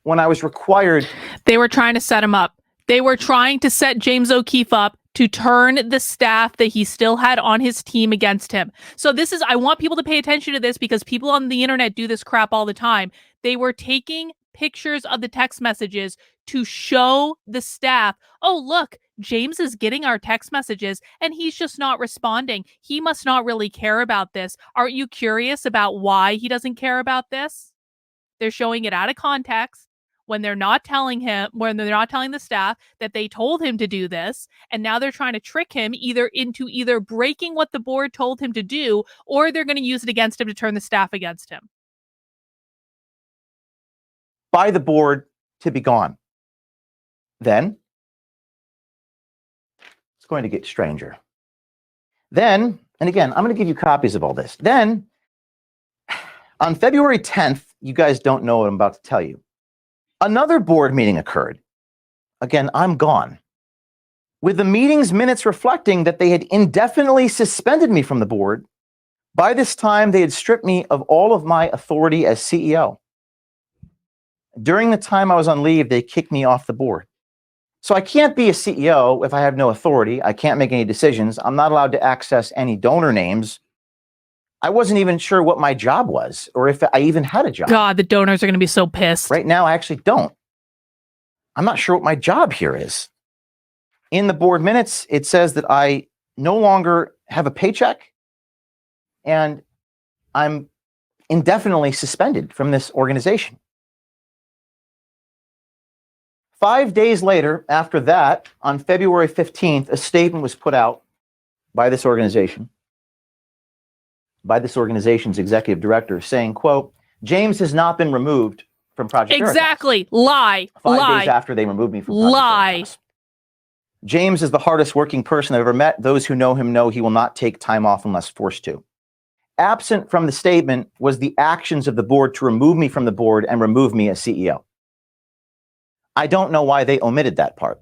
when I was required. They were trying to set him up. They were trying to set James O'Keefe up to turn the staff that he still had on his team against him. So I want people to pay attention to this because people on the internet do this crap all the time. They were taking pictures of the text messages to show the staff, oh, look, James is getting our text messages and he's just not responding. He must not really care about this. Aren't you curious about why he doesn't care about this? They're showing it out of context. When they're not telling the staff that they told him to do this, and now they're trying to trick him into breaking what the board told him to do, or they're going to use it against him to turn the staff against him. By the board to be gone. Then, it's going to get stranger. Then, and again, I'm going to give you copies of all this. Then, on February 10th, you guys don't know what I'm about to tell you. Another board meeting occurred. Again, I'm gone. With the meeting's minutes reflecting that they had indefinitely suspended me from the board. By this time, they had stripped me of all of my authority as CEO. During the time I was on leave, they kicked me off the board. So I can't be a CEO if I have no authority. I can't make any decisions. I'm not allowed to access any donor names. I wasn't even sure what my job was or if I even had a job. God, the donors are going to be so pissed. Right now, I actually don't. I'm not sure what my job here is. In the board minutes, it says that I no longer have a paycheck and I'm indefinitely suspended from this organization. 5 days later, after that, on February 15th, a statement was put out by this organization's executive director saying, quote, James has not been removed from Project Veritas. Exactly. Lie. 5 days after they removed me from Project Veritas. James is the hardest working person I've ever met. Those who know him know he will not take time off unless forced to. Absent from the statement was the actions of the board to remove me from the board and remove me as CEO. I don't know why they omitted that part.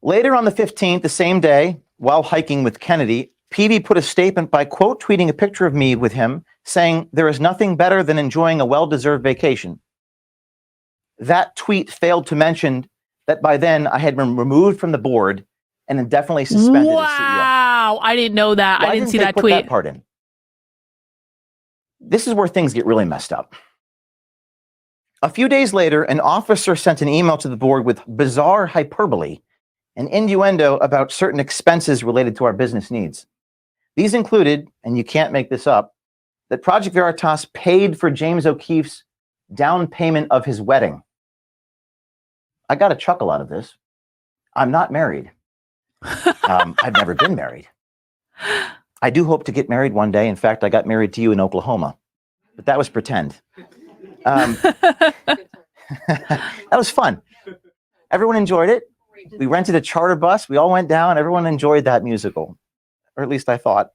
Later on the 15th, the same day, while hiking with Kennedy, PV put a statement by quote tweeting a picture of me with him saying, "There is nothing better than enjoying a well-deserved vacation." That tweet failed to mention that by then I had been removed from the board and indefinitely suspended as CEO. Wow, I didn't know that. Why I didn't see they that put tweet. that part in? This is where things get really messed up. A few days later, an officer sent an email to the board with bizarre hyperbole and innuendo about certain expenses related to our business needs. These included, and you can't make this up, that Project Veritas paid for James O'Keefe's down payment of his wedding. I got a chuckle out of this. I'm not married. I've never been married. I do hope to get married one day. In fact, I got married to you in Oklahoma, but that was pretend. That was fun. Everyone enjoyed it. We rented a charter bus. We all went down. Everyone enjoyed that musical, or at least I thought.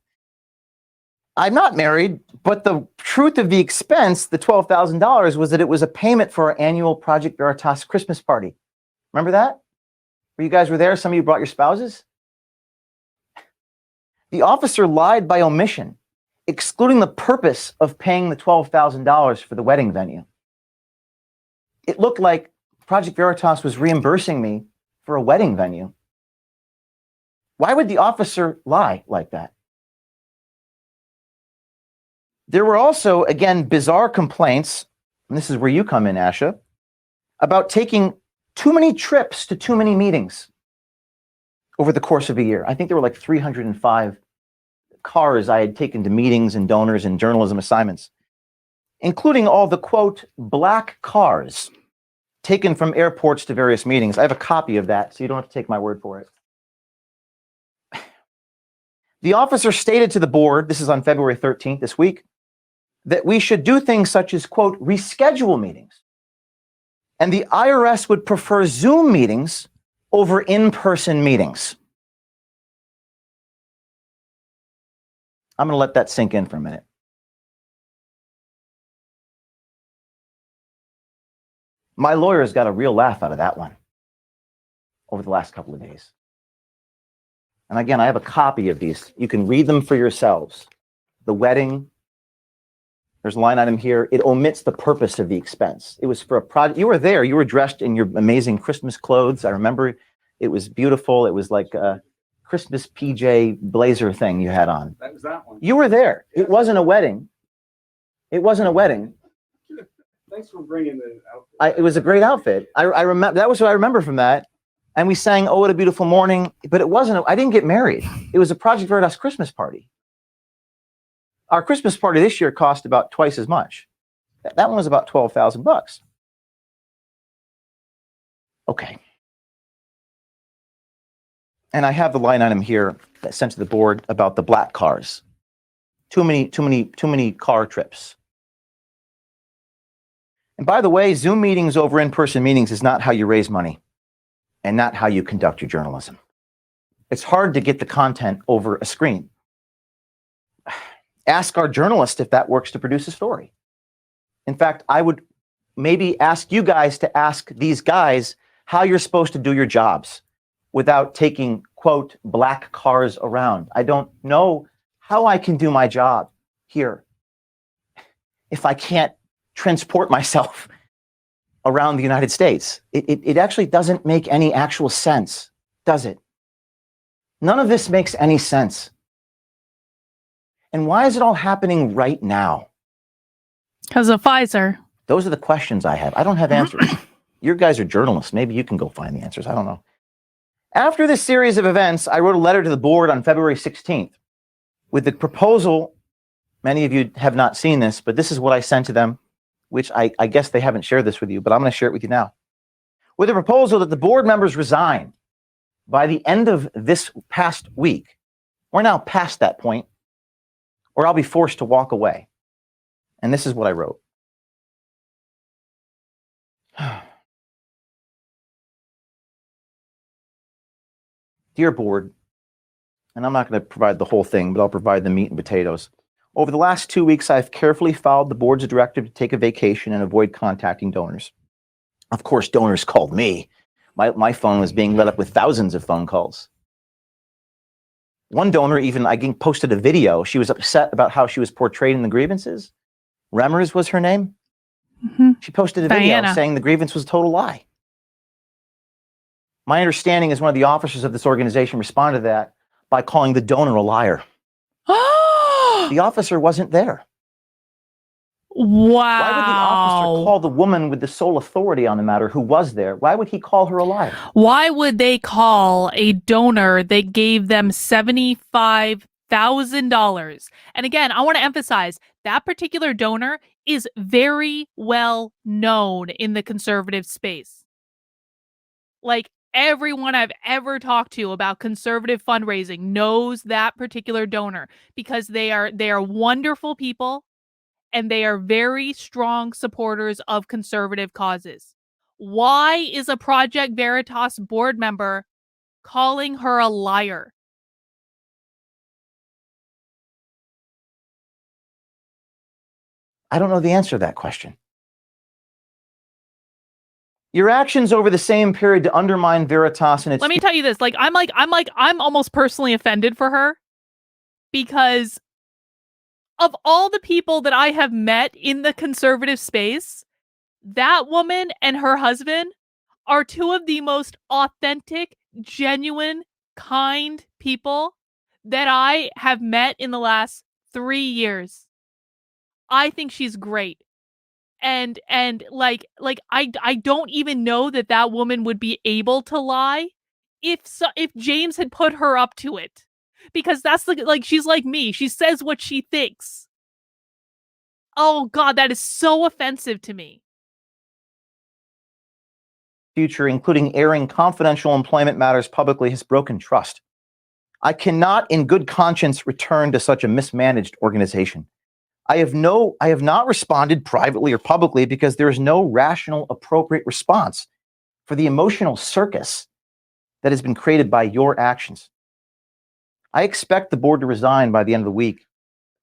I'm not married, but the truth of the expense, the $12,000, was that it was a payment for our annual Project Veritas Christmas party. Remember that? You guys were there? Some of you brought your spouses? The officer lied by omission, excluding the purpose of paying the $12,000 for the wedding venue. It looked like Project Veritas was reimbursing me for a wedding venue. Why would the officer lie like that? There were also, again, bizarre complaints, and this is where you come in, Asha, about taking too many trips to too many meetings over the course of a year. I think there were like 305 cars I had taken to meetings and donors and journalism assignments, including all the, quote, black cars taken from airports to various meetings. I have a copy of that, so you don't have to take my word for it. The officer stated to the board, this is on February 13th this week, that we should do things such as, quote, reschedule meetings. And the IRS would prefer Zoom meetings over in-person meetings. I'm going to let that sink in for a minute. My lawyers got a real laugh out of that one over the last couple of days. And again, I have a copy of these. You can read them for yourselves. The wedding, there's a line item here. It omits the purpose of the expense. It was for a project. You were there. You were dressed in your amazing Christmas clothes. I remember it was beautiful. It was like a Christmas PJ blazer thing you had on. That was that one. You were there. It wasn't a wedding. It wasn't a wedding. Thanks for bringing the outfit. It was a great outfit. I remember, that was what I remember from that. And we sang "Oh, What a Beautiful Morning," but it wasn't, I didn't get married. It was a Project Veritas Christmas party. Our Christmas party this year cost about twice as much. That one was about $12,000. Okay. And I have the line item here that sent to the board about the black cars. Too many car trips. And by the way, Zoom meetings over in-person meetings is not how you raise money and not how you conduct your journalism. It's hard to get the content over a screen. Ask our journalist if that works to produce a story. In fact, I would maybe ask you guys to ask these guys how you're supposed to do your jobs without taking, quote, black cars around. I don't know how I can do my job here if I can't transport myself around the United States. It actually doesn't make any actual sense, does it? None of this makes any sense. And why is it all happening right now? Because of Pfizer. Those are the questions I have. I don't have answers. You guys are journalists. Maybe you can go find the answers. I don't know. After this series of events, I wrote a letter to the board on February 16th with the proposal. Many of you have not seen this, but this is what I sent to them, which I guess they haven't shared this with you, but I'm going to share it with you now. With a proposal that the board members resign by the end of this past week. We're now past that point, or I'll be forced to walk away. And this is what I wrote. Dear board, and I'm not going to provide the whole thing, but I'll provide the meat and potatoes. Over the last 2 weeks, I've carefully followed the board's directive to take a vacation and avoid contacting donors. Of course, donors called me. My phone was being lit up with thousands of phone calls. One donor even, I posted a video. She was upset about how she was portrayed in the grievances. Remmers was her name. Mm-hmm. She posted a video saying the grievance was a total lie. My understanding is one of the officers of this organization responded to that by calling the donor a liar. The officer wasn't there. Wow. Why would the officer call the woman with the sole authority on the matter who was there? Why would he call her a liar? Why would they call a donor that gave them $75,000? And again, I want to emphasize that particular donor is very well known in the conservative space. Like, everyone I've ever talked to about conservative fundraising knows that particular donor because they are wonderful people and they are very strong supporters of conservative causes. Why is a Project Veritas board member calling her a liar? I don't know the answer to that question. Your actions over the same period to undermine Veritas and its... Let me tell you this. I'm almost personally offended for her because of all the people that I have met in the conservative space, that woman and her husband are two of the most authentic, genuine, kind people that I have met in the last 3 years. I think she's great. And I don't even know that woman would be able to lie if James had put her up to it. Because that's she's like me. She says what she thinks. Oh God, that is so offensive to me. Future, including airing confidential employment matters publicly, has broken trust. I cannot in good conscience return to such a mismanaged organization. I have not responded privately or publicly because there is no rational, appropriate response for the emotional circus that has been created by your actions. I expect the board to resign by the end of the week.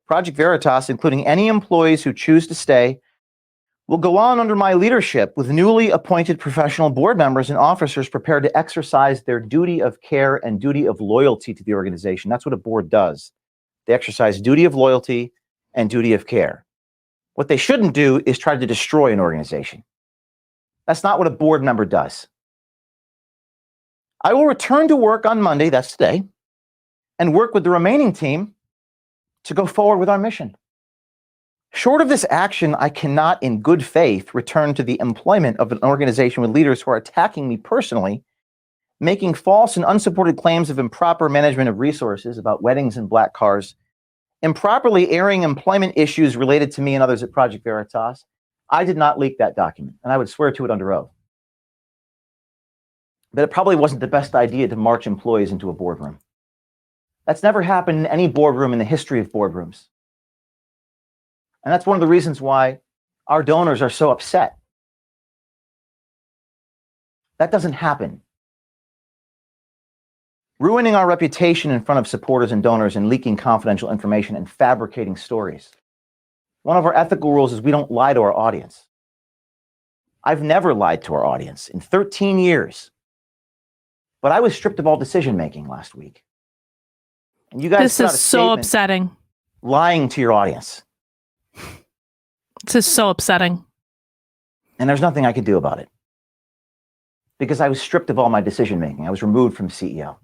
Project Veritas, including any employees who choose to stay, will go on under my leadership with newly appointed professional board members and officers prepared to exercise their duty of care and duty of loyalty to the organization. That's what a board does. They exercise duty of loyalty and duty of care. What they shouldn't do is try to destroy an organization. That's not what a board member does. I will return to work on Monday, that's today, and work with the remaining team to go forward with our mission. Short of this action, I cannot in good faith return to the employment of an organization with leaders who are attacking me personally, making false and unsupported claims of improper management of resources about weddings and black cars, improperly airing employment issues related to me and others at Project Veritas. I did not leak that document, and I would swear to it under oath. But it probably wasn't the best idea to march employees into a boardroom. That's never happened in any boardroom in the history of boardrooms. And that's one of the reasons why our donors are so upset. That doesn't happen. Ruining our reputation in front of supporters and donors and leaking confidential information and fabricating stories. One of our ethical rules is we don't lie to our audience. I've never lied to our audience in 13 years. But I was stripped of all decision-making last week. And you guys This is so upsetting. Lying to your audience. This is so upsetting. And there's nothing I could do about it. Because I was stripped of all my decision-making. I was removed from CEO.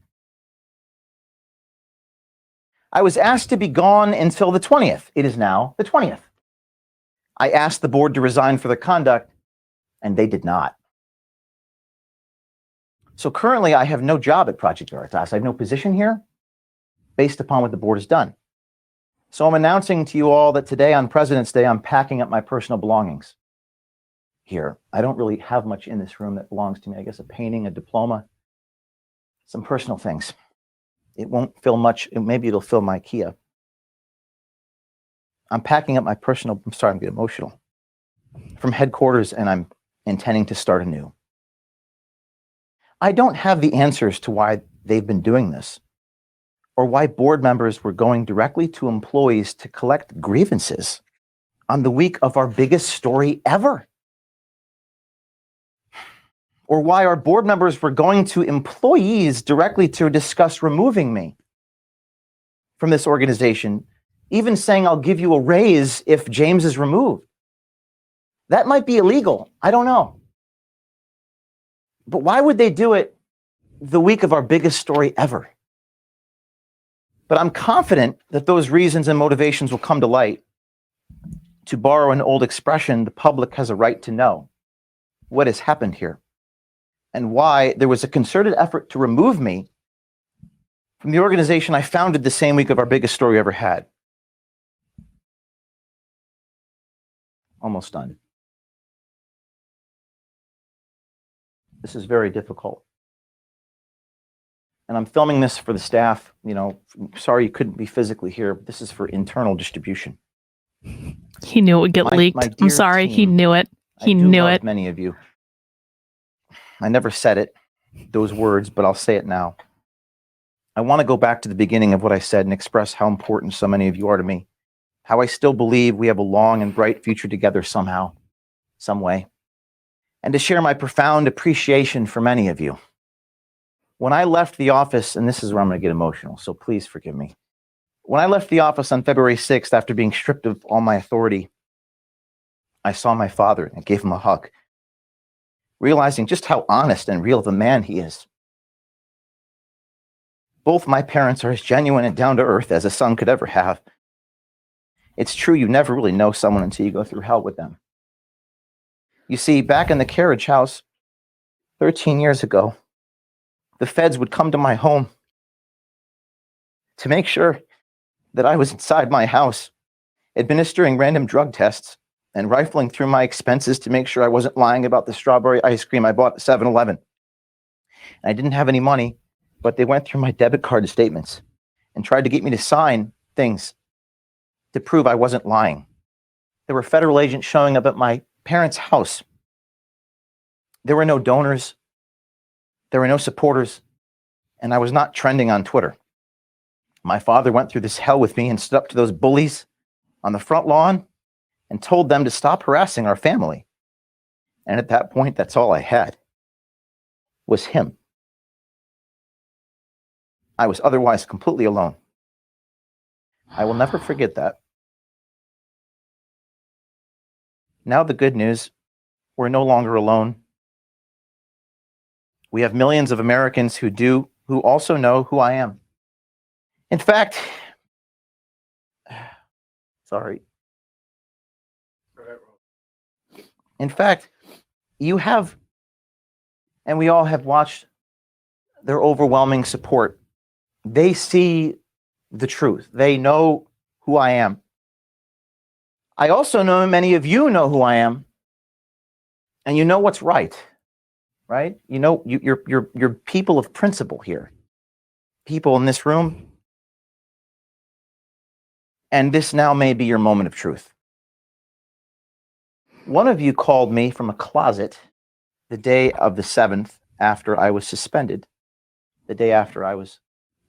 I was asked to be gone until the 20th. It is now the 20th. I asked the board to resign for their conduct, and they did not. So currently, I have no job at Project Veritas. I have no position here based upon what the board has done. So I'm announcing to you all that today on President's Day, I'm packing up my personal belongings here. I don't really have much in this room that belongs to me. I guess a painting, a diploma, some personal things. It won't fill much. Maybe it'll fill my Kia. I'm packing up my personal, I'm starting to get emotional, from headquarters, and I'm intending to start anew. I don't have the answers to why they've been doing this, or why board members were going directly to employees to collect grievances on the week of our biggest story ever, or why our board members were going to employees directly to discuss removing me from this organization, even saying, I'll give you a raise if James is removed. That might be illegal. I don't know. But why would they do it the week of our biggest story ever? But I'm confident that those reasons and motivations will come to light. To borrow an old expression, the public has a right to know what has happened here and why there was a concerted effort to remove me from the organization I founded the same week of our biggest story ever had. Almost done. This is very difficult. And I'm filming this for the staff. Sorry you couldn't be physically here, but this is for internal distribution. He knew it would get leaked. I'm sorry. He knew it. He knew it. Many of you. I never said it, those words, but I'll say it now. I want to go back to the beginning of what I said and express how important so many of you are to me. How I still believe we have a long and bright future together somehow, some way. And to share my profound appreciation for many of you. When I left the office, and this is where I'm going to get emotional, so please forgive me. When I left the office on February 6th, after being stripped of all my authority, I saw my father and gave him a hug, realizing just how honest and real of a man he is. Both my parents are as genuine and down to earth as a son could ever have. It's true, you never really know someone until you go through hell with them. You see, back in the carriage house 13 years ago, the feds would come to my home to make sure that I was inside my house, administering random drug tests and rifling through my expenses to make sure I wasn't lying about the strawberry ice cream I bought at 7-Eleven. I didn't have any money, but they went through my debit card statements and tried to get me to sign things to prove I wasn't lying. There were federal agents showing up at my parents' house. There were no donors. There were no supporters. And I was not trending on Twitter. My father went through this hell with me and stood up to those bullies on the front lawn and told them to stop harassing our family. And at that point, that's all I had, was him. I was otherwise completely alone. I will never forget that. Now the good news, we're no longer alone. We have millions of Americans who also know who I am. In fact, you have, and we all have watched their overwhelming support. They see the truth. They know who I am. I also know many of you know who I am, and you know what's right? You know, you're people of principle here. People in this room. And this now may be your moment of truth. One of you called me from a closet the day of the 7th after I was suspended, the day after I was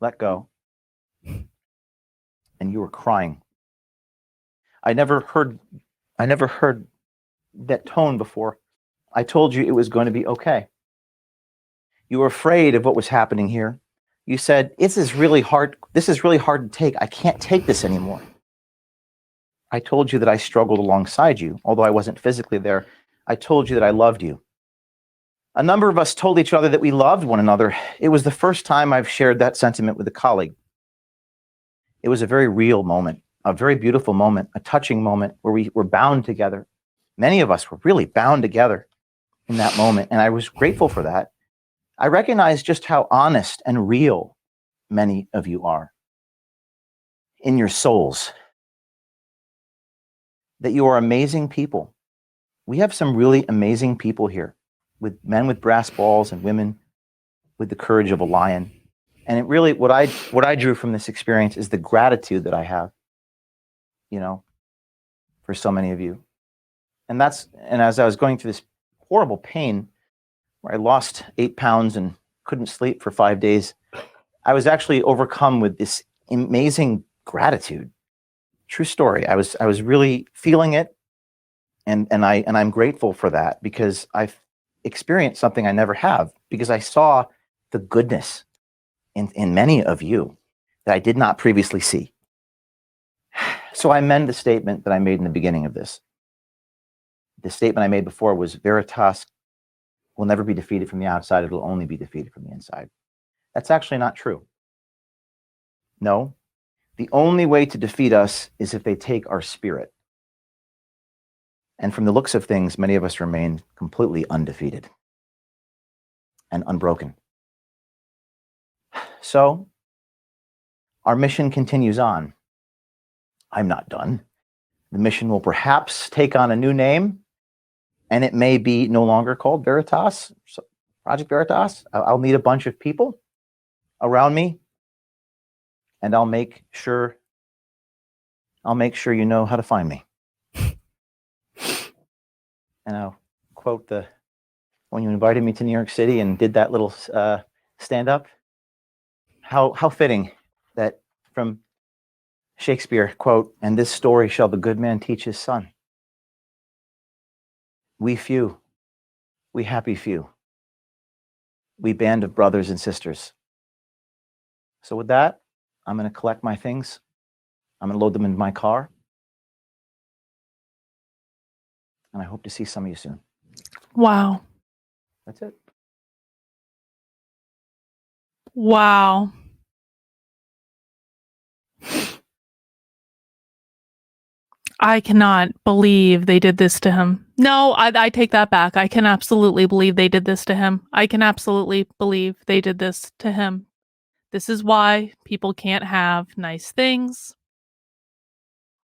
let go, and you were crying. I never heard that tone before. I told you it was going to be okay. You were afraid of what was happening here. You said, this is really hard to take. I can't take this anymore. I told you that I struggled alongside you, although I wasn't physically there. I told you that I loved you. A number of us told each other that we loved one another. It was the first time I've shared that sentiment with a colleague. It was a very real moment, a very beautiful moment, a touching moment where we were bound together. Many of us were really bound together in that moment, and I was grateful for that. I recognize just how honest and real many of you are in your souls, that you are amazing people. We have some really amazing people here, with men with brass balls and women with the courage of a lion. And it really, what I drew from this experience is the gratitude that I have, for so many of you. And as I was going through this horrible pain, where I lost 8 pounds and couldn't sleep for 5 days. I was actually overcome with this amazing gratitude. True story. I was really feeling it, and I'm grateful for that, because I've experienced something I never have, because I saw the goodness in many of you that I did not previously see. So I amend the statement that I made in the beginning of this. The statement I made before was Veritas will never be defeated from the outside. It will only be defeated from the inside. That's actually not true. No, the only way to defeat us is if they take our spirit. And from the looks of things, many of us remain completely undefeated and unbroken. So our mission continues on. I'm not done. The mission will perhaps take on a new name, and it may be no longer called Veritas, Project Veritas. I'll need a bunch of people around me, and I'll make sure you know how to find me. And I'll quote when you invited me to New York City and did that little stand-up. How fitting that from Shakespeare, quote, "And this story shall the good man teach his son. We few, we happy few, we band of brothers and sisters." So with that, I'm going to collect my things. I'm going to load them into my car. And I hope to see some of you soon. Wow. That's it. Wow. I cannot believe they did this to him. No, I take that back. I can absolutely believe they did this to him. I can absolutely believe they did this to him. This is why people can't have nice things.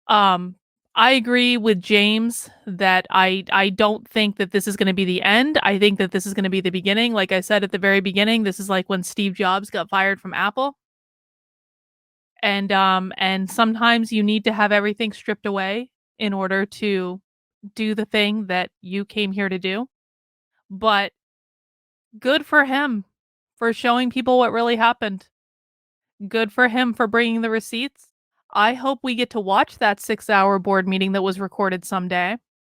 I agree with James that I don't think that this is going to be the end. I think that this is going to be the beginning. Like I said at the very beginning, this is like when Steve Jobs got fired from Apple. And sometimes you need to have everything stripped away in order to do the thing that you came here to do. But good for him for showing people what really happened. Good for him for bringing the receipts. I hope we get to watch that 6-hour board meeting that was recorded someday.